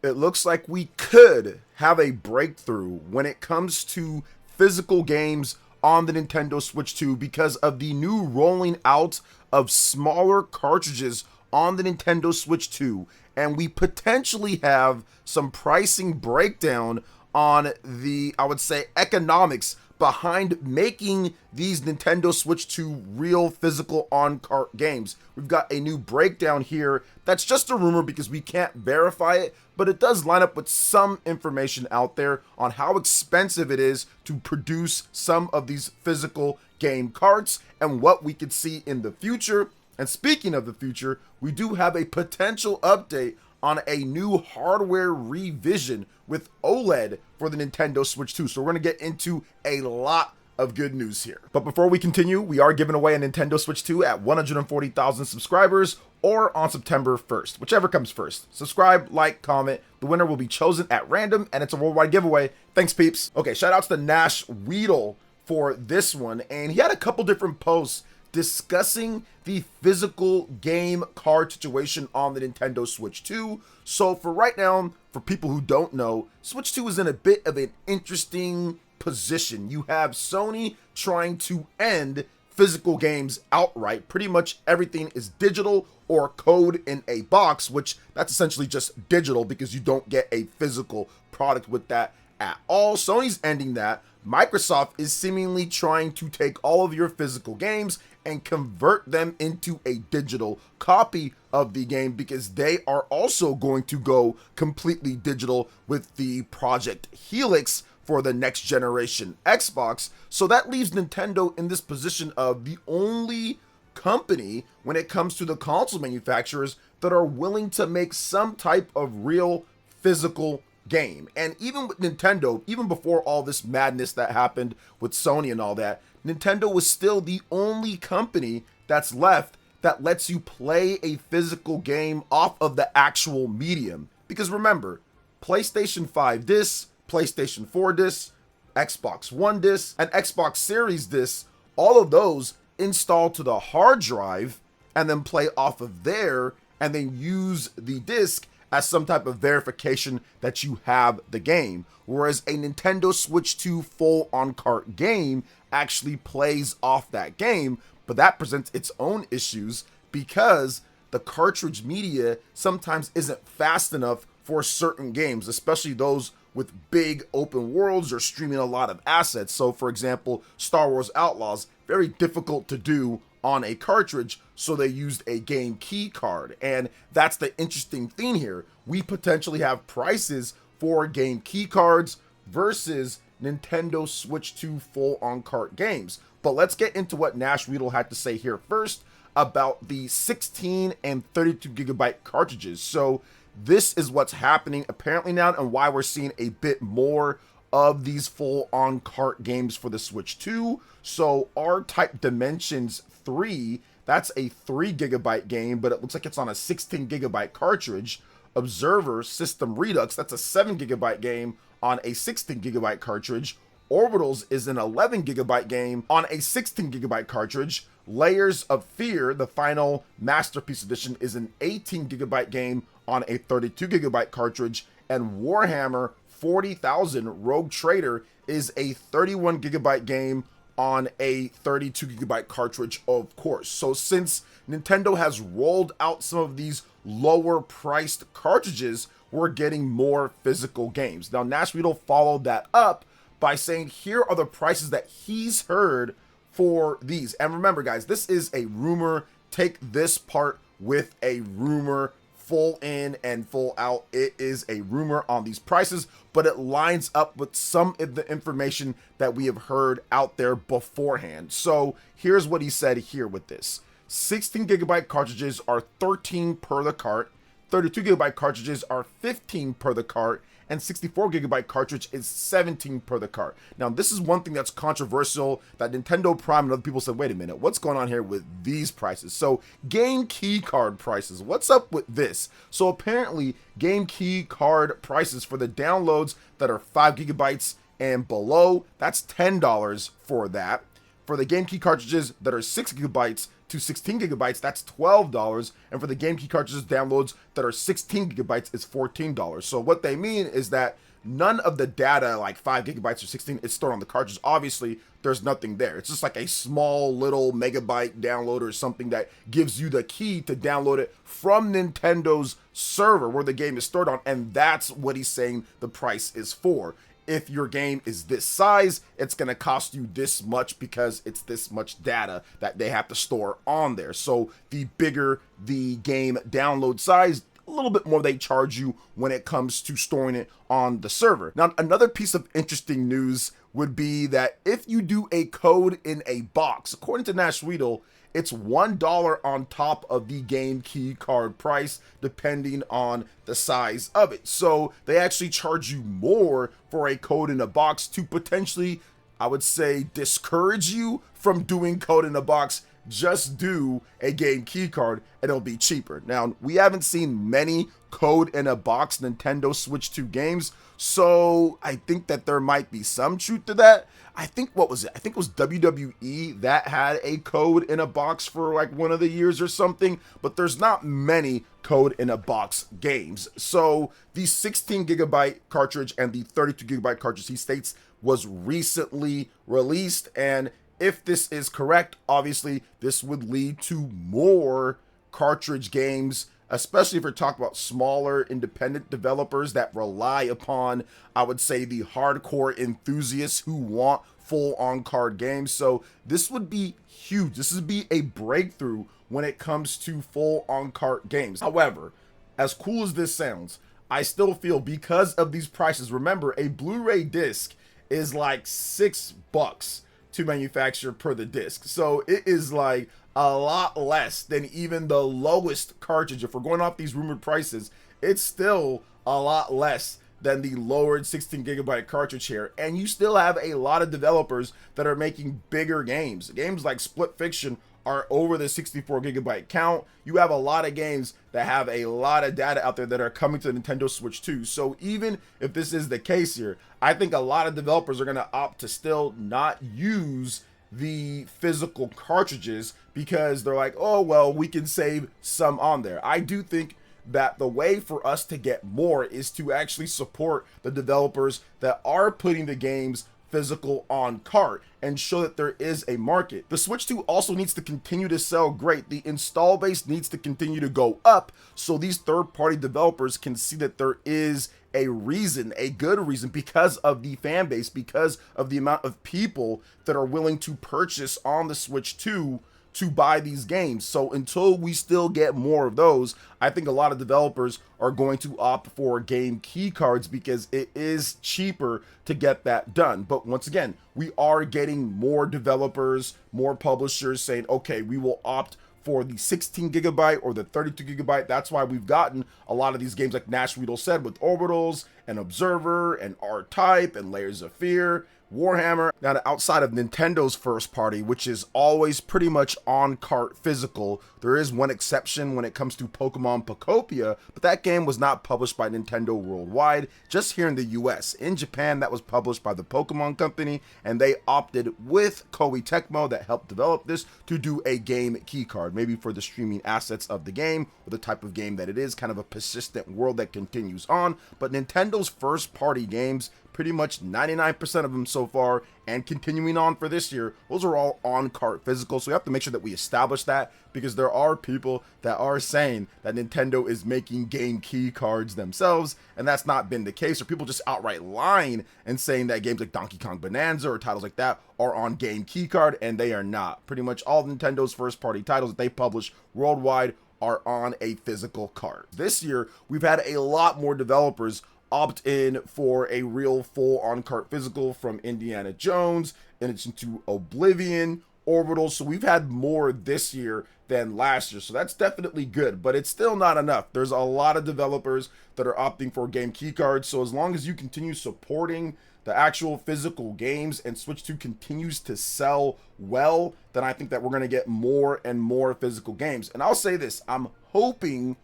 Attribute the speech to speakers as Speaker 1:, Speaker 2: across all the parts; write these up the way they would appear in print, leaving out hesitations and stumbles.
Speaker 1: It looks like we could have a breakthrough when it comes to physical games on the Nintendo Switch 2 because of the new rolling out of smaller cartridges on the Nintendo Switch 2. And we potentially have some pricing breakdown on the, I would say, economics behind making these Nintendo Switch 2 real physical on-cart games. We've got a new breakdown here that's just a rumor because we can't verify it, but it does line up with some information out there on how expensive it is to produce some of these physical game carts and what we could see in the future. And speaking of the future, we do have a potential update on a new hardware revision with OLED for the Nintendo Switch 2. So we're going to get into a lot of good news here. But before we continue, we are giving away a Nintendo Switch 2 at 140,000 subscribers or on September 1st, whichever comes first. Subscribe, like, comment. The winner will be chosen at random and it's a worldwide giveaway. Thanks, peeps. Okay, shout out to the Nash Weedle for this one. And he had a couple different posts discussing the physical game card situation on the Nintendo Switch 2. So for right now, for people who don't know, Switch 2 is in a bit of an interesting position. You have Sony trying to end physical games outright. Pretty much everything is digital or code in a box, which that's essentially just digital because you don't get a physical product with that at all. Sony's ending that. Microsoft is seemingly trying to take all of your physical games and convert them into a digital copy of the game because they are also going to go completely digital with the Project Helix for the next generation Xbox. So that leaves Nintendo in this position of the only company when it comes to the console manufacturers that are willing to make some type of real physical game. And even with Nintendo, even before all this madness that happened with Sony and all that, Nintendo was still the only company that's left that lets you play a physical game off of the actual medium. Because remember, PlayStation 5 discs, PlayStation 4 discs, Xbox One discs, and Xbox Series discs, all of those install to the hard drive and then play off of there and then use the disc as some type of verification that you have the game. Whereas a Nintendo Switch 2 full on-cart game actually plays off that game, but that presents its own issues because the cartridge media sometimes isn't fast enough for certain games, especially those with big open worlds or streaming a lot of assets. So for example, Star Wars Outlaws, very difficult to do on a cartridge, so they used a game key card. And that's the interesting thing here. We potentially have prices for game key cards versus Nintendo Switch 2 full on-cart games. But let's get into what Nash Weedle had to say here first about the 16 and 32 gigabyte cartridges. So this is what's happening apparently now and why we're seeing a bit more of these full on-cart games for the Switch 2. So R-Type Dimensions 3, that's a 3 gigabyte game, but it looks like it's on a 16 gigabyte cartridge. Observer System Redux, that's a 7 gigabyte game on a 16 gigabyte cartridge. Orbitals is an 11 gigabyte game on a 16 gigabyte cartridge. Layers of Fear, the final Masterpiece Edition, is an 18 gigabyte game on a 32 gigabyte cartridge. And Warhammer 40,000 Rogue Trader is a 31 gigabyte game on a 32 gigabyte cartridge, of course. So since Nintendo has rolled out some of these lower priced cartridges, we're getting more physical games. Now, Nash Weedle followed that up by saying, here are the prices that he's heard for these. And remember, guys, this is a rumor. Take this part with a rumor. Full in and full out, it is a rumor on these prices, but it lines up with some of the information that we have heard out there beforehand. So here's what he said here with this. 16 gigabyte cartridges are 13 per the cart, 32 gigabyte cartridges are 15 per the cart, and 64 gigabyte cartridge is 17 per the cart. Now, this is one thing that's controversial that Nintendo Prime and other people said, wait a minute, what's going on here with these prices? So game key card prices, what's up with this? So apparently game key card prices for the downloads that are 5 gigabytes and below, that's $10 for that. For the game key cartridges that are 6 gigabytes, to 16 gigabytes, that's $12. And for the game key cartridges downloads that are 16 gigabytes, it's $14. So what they mean is that none of the data, like 5 gigabytes or 16, is stored on the cartridge. Obviously, there's nothing there. It's just like a small little megabyte download or something that gives you the key to download it from Nintendo's server where the game is stored on. And that's what he's saying the price is for. If your game is this size, it's going to cost you this much because it's this much data that they have to store on there. So the bigger the game download size, a little bit more they charge you when it comes to storing it on the server. Now, another piece of interesting news would be that if you do a code in a box, according to Nash Weedle, it's $1 on top of the game key card price, depending on the size of it. So they actually charge you more for a code in a box to potentially, I would say, discourage you from doing code in a box. Just do a game key card and it'll be cheaper. Now, we haven't seen many code in a box Nintendo Switch 2 games, so I think that there might be some truth to that. I think, what was it? I think it was WWE that had a code in a box for like one of the years or something, but there's not many code in a box games. So the 16 gigabyte cartridge and the 32 gigabyte cartridge, he states, was recently released, and if this is correct, obviously this would lead to more cartridge games, especially if we're talking about smaller independent developers that rely upon, I would say, the hardcore enthusiasts who want full on-card games. So this would be huge. This would be a breakthrough when it comes to full on-card games. However, as cool as this sounds, I still feel because of these prices, remember, a Blu-ray disc is like $6 to manufacture per the disc. So it is like a lot less than even the lowest cartridge. If we're going off these rumored prices, it's still a lot less than the lowered 16 gigabyte cartridge here. And you still have a lot of developers that are making bigger games. Games like Split Fiction are over the 64 gigabyte count. You have a lot of games that have a lot of data out there that are coming to the Nintendo Switch 2. So even if this is the case here, I think a lot of developers are going to opt to still not use the physical cartridges because they're like, oh, well, we can save some on there. I do think that the way for us to get more is to actually support the developers that are putting the games physical on cart and show that there is a market. The Switch 2 also needs to continue to sell great. The install base needs to continue to go up so these third-party developers can see that there is a reason, a good reason, because of the fan base, because of the amount of people that are willing to purchase on the Switch 2 to buy these games. So until we still get more of those, I think a lot of developers are going to opt for game key cards because it is cheaper to get that done. But once again, we are getting more developers, more publishers saying, okay, we will opt for the 16 gigabyte or the 32 gigabyte. That's why we've gotten a lot of these games, like Nash Weedle said, with Orbitals and Observer and R-Type and Layers of Fear, Warhammer. Now, outside of Nintendo's first party, which is always pretty much on cart physical, there is one exception when it comes to Pokemon Pocopia, but that game was not published by Nintendo worldwide, just here in the US. In Japan, that was published by the Pokemon Company, and they opted with Koei Tecmo that helped develop this to do a game keycard, maybe for the streaming assets of the game, or the type of game that it is, kind of a persistent world that continues on. But Nintendo's first party games, pretty much 99% of them so far, and continuing on for this year, those are all on cart physical. So we have to make sure that we establish that, because there are people that are saying that Nintendo is making game key cards themselves, and that's not been the case. Or people just outright lying and saying that games like Donkey Kong Bonanza or titles like that are on game key card, and they are not. Pretty much all of Nintendo's first party titles that they publish worldwide are on a physical card. This year, we've had a lot more developers opt in for a real full on-cart physical, from Indiana Jones and it's into Oblivion, Orbital. So we've had more this year than last year. So that's definitely good, but it's still not enough. There's a lot of developers that are opting for game key cards. So as long as you continue supporting the actual physical games and Switch 2 continues to sell well, then I think that we're going to get more and more physical games. And I'll say this, I'm hoping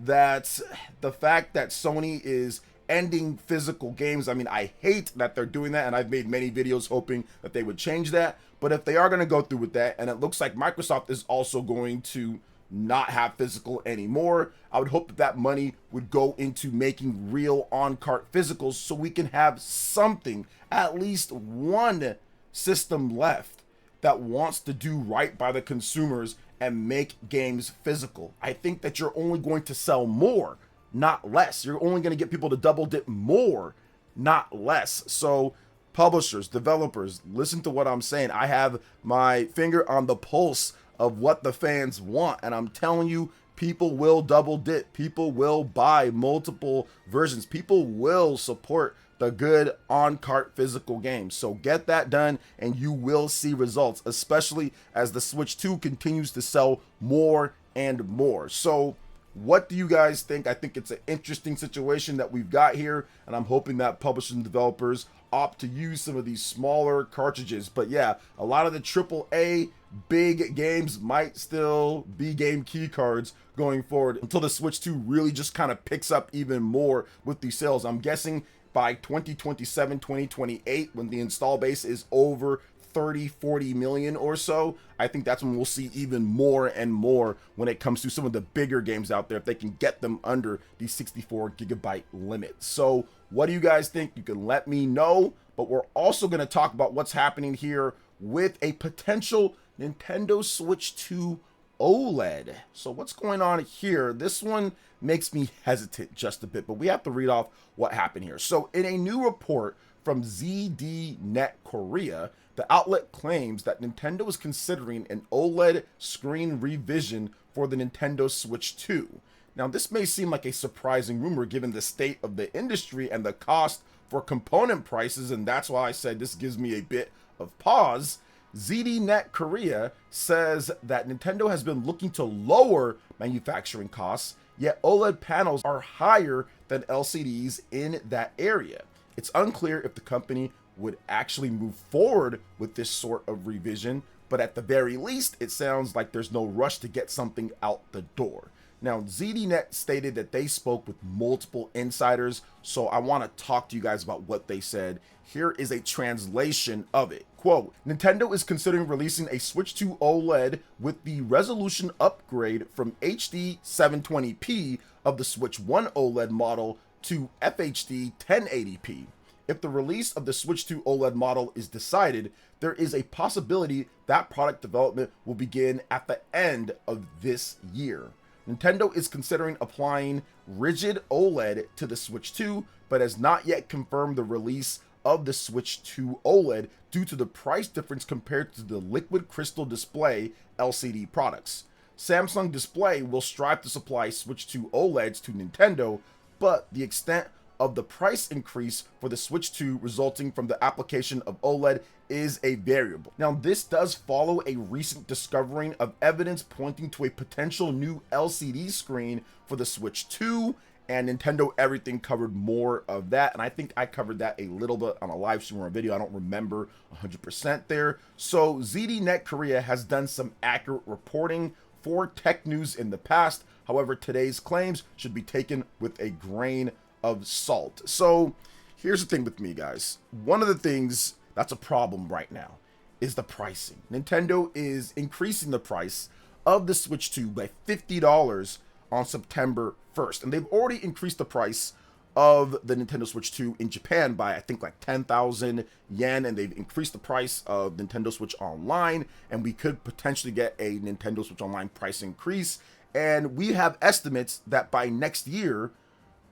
Speaker 1: that the fact that Sony is ending physical games. I mean, I hate that they're doing that, and I've made many videos hoping that they would change that. But if they are going to go through with that, and it looks like Microsoft is also going to not have physical anymore, I would hope that that money would go into making real on-cart physicals so we can have something, at least one system left that wants to do right by the consumers and make games physical. I think that you're only going to sell more, not less. You're only going to get people to double dip more, not less. So publishers, developers, listen to what I'm saying. I have my finger on the pulse of what the fans want, and I'm telling you, people will double dip. People will buy multiple versions. People will support the good on-cart physical games. So get that done and you will see results, especially as the Switch 2 continues to sell more and more. So what do you guys think? I think it's an interesting situation that we've got here, and I'm hoping that publishers and developers opt to use some of these smaller cartridges. But yeah, a lot of the AAA big games might still be game key cards going forward until the Switch 2 really just kind of picks up even more with these sales. I'm guessing by 2027, 2028, when the install base is over 30-40 million or so, I think that's when we'll see even more and more when it comes to some of the bigger games out there, if they can get them under the 64 gigabyte limit. So what do you guys think? You can let me know, but we're also going to talk about what's happening here with a potential Nintendo Switch 2 OLED. So what's going on here? This one makes me hesitant just a bit, but we have to read off what happened here. So in a new report from ZDNet Korea, the outlet claims that Nintendo is considering an OLED screen revision for the Nintendo Switch 2. Now, this may seem like a surprising rumor given the state of the industry and the cost for component prices, and that's why I said this gives me a bit of pause. ZDNet Korea says that Nintendo has been looking to lower manufacturing costs, yet OLED panels are higher than LCDs in that area. It's unclear if the company would actually move forward with this sort of revision, but at the very least, it sounds like there's no rush to get something out the door. Now, ZDNet stated that they spoke with multiple insiders, so I want to talk to you guys about what they said. Here is a translation of it. Quote, Nintendo is considering releasing a Switch 2 OLED with the resolution upgrade from HD 720p of the Switch 1 OLED model to FHD 1080p. If the release of the Switch 2 OLED model is decided, there is a possibility that product development will begin at the end of this year. Nintendo is considering applying rigid OLED to the Switch 2, but has not yet confirmed the release of the Switch 2 OLED due to the price difference compared to the liquid crystal display LCD products. Samsung Display will strive to supply Switch 2 OLEDs to Nintendo, but the extent of the price increase for the Switch 2 resulting from the application of OLED is a variable. Now, this does follow a recent discovering of evidence pointing to a potential new LCD screen for the Switch 2, and Nintendo Everything covered more of that, and I think I covered that a little bit on a live stream or a video. I don't remember 100% there. So ZDNet Korea has done some accurate reporting for tech news in the past. However, today's claims should be taken with a grain of salt. So here's the thing with me, guys. One of the things that's a problem right now is the pricing. Nintendo is increasing the price of the Switch 2 by $50 on September 1st. And they've already increased the price of the Nintendo Switch 2 in Japan by, I think, like 10,000 yen. And they've increased the price of Nintendo Switch Online. And we could potentially get a Nintendo Switch Online price increase. And we have estimates that by next year,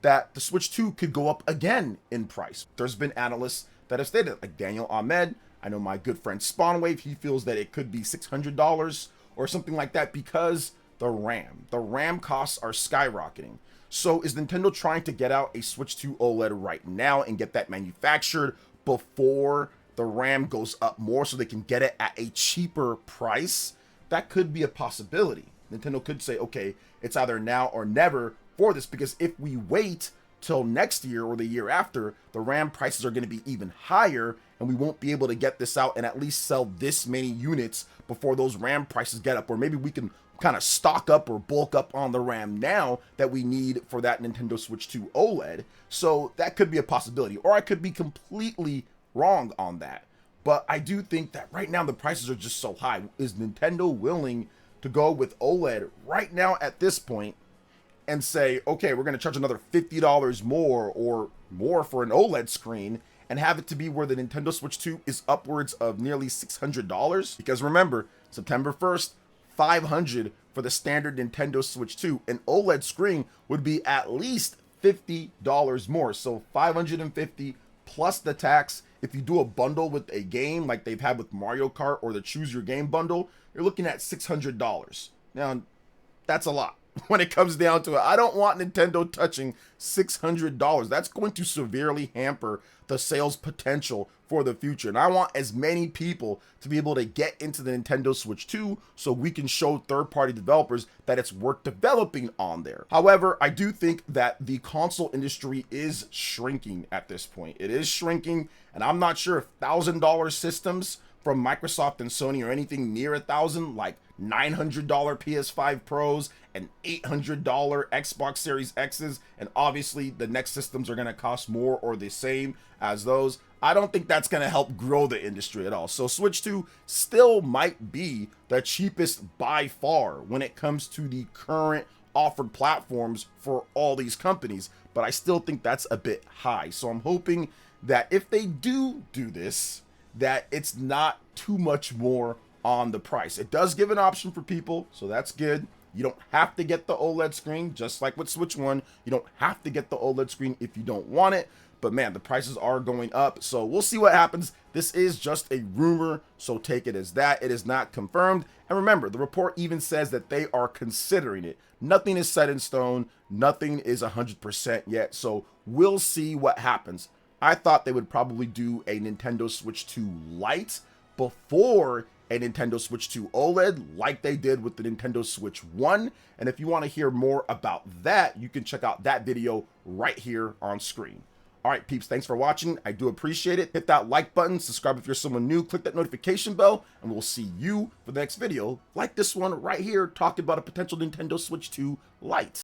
Speaker 1: that the Switch 2 could go up again in price. There's been analysts that have stated, like Daniel Ahmed. I know my good friend Spawnwave, he feels that it could be $600 or something like that because the RAM costs are skyrocketing. So is Nintendo trying to get out a Switch 2 OLED right now and get that manufactured before the RAM goes up more so they can get it at a cheaper price? That could be a possibility. Nintendo could say, okay, it's either now or never for this, because if we wait till next year or the year after, the RAM prices are going to be even higher and we won't be able to get this out and at least sell this many units before those RAM prices get up. Or maybe we can kind of stock up or bulk up on the RAM now that we need for that Nintendo Switch 2 OLED. So that could be a possibility, or I could be completely wrong on that. But I do think that right now the prices are just so high. Is Nintendo willing to go with OLED right now at this point and say, okay, we're going to charge another $50 more or more for an OLED screen and have it to be where the Nintendo Switch 2 is upwards of nearly $600? Because remember, September 1st, $500 for the standard Nintendo Switch 2. An OLED screen would be at least $50 more. So $550 plus the tax. If you do a bundle with a game like they've had with Mario Kart or the Choose Your Game bundle, you're looking at $600. Now, that's a lot. When it comes down to it, I don't want Nintendo touching $600. That's going to severely hamper the sales potential for the future. And I want as many people to be able to get into the Nintendo Switch 2 so we can show third-party developers that it's worth developing on there. However, I do think that the console industry is shrinking at this point. It is shrinking, and I'm not sure if $1,000 systems from Microsoft and Sony or anything near $1,000, like $900 PS5 Pros and $800 Xbox Series X's, and obviously the next systems are going to cost more or the same as those. I don't think that's going to help grow the industry at all. So Switch 2 still might be the cheapest by far when it comes to the current offered platforms for all these companies, but I still think that's a bit high. So I'm hoping that if they do this, that it's not too much more on the price. It does give an option for people, so that's good. You don't have to get the OLED screen, just like with Switch 1. You don't have to get the OLED screen if you don't want it. But man, the prices are going up, so we'll see what happens. This is just a rumor, so take it as that. It is not confirmed. And remember, the report even says that they are considering it. Nothing is set in stone. Nothing is 100% yet, so we'll see what happens. I thought they would probably do a Nintendo Switch 2 Lite before a Nintendo Switch 2 OLED, like they did with the Nintendo Switch 1. And if you want to hear more about that, you can check out that video right here on screen. All right, peeps, thanks for watching. I do appreciate it. Hit that like button, subscribe if you're someone new, click that notification bell, and we'll see you for the next video, like this one right here, talking about a potential Nintendo Switch 2 Lite.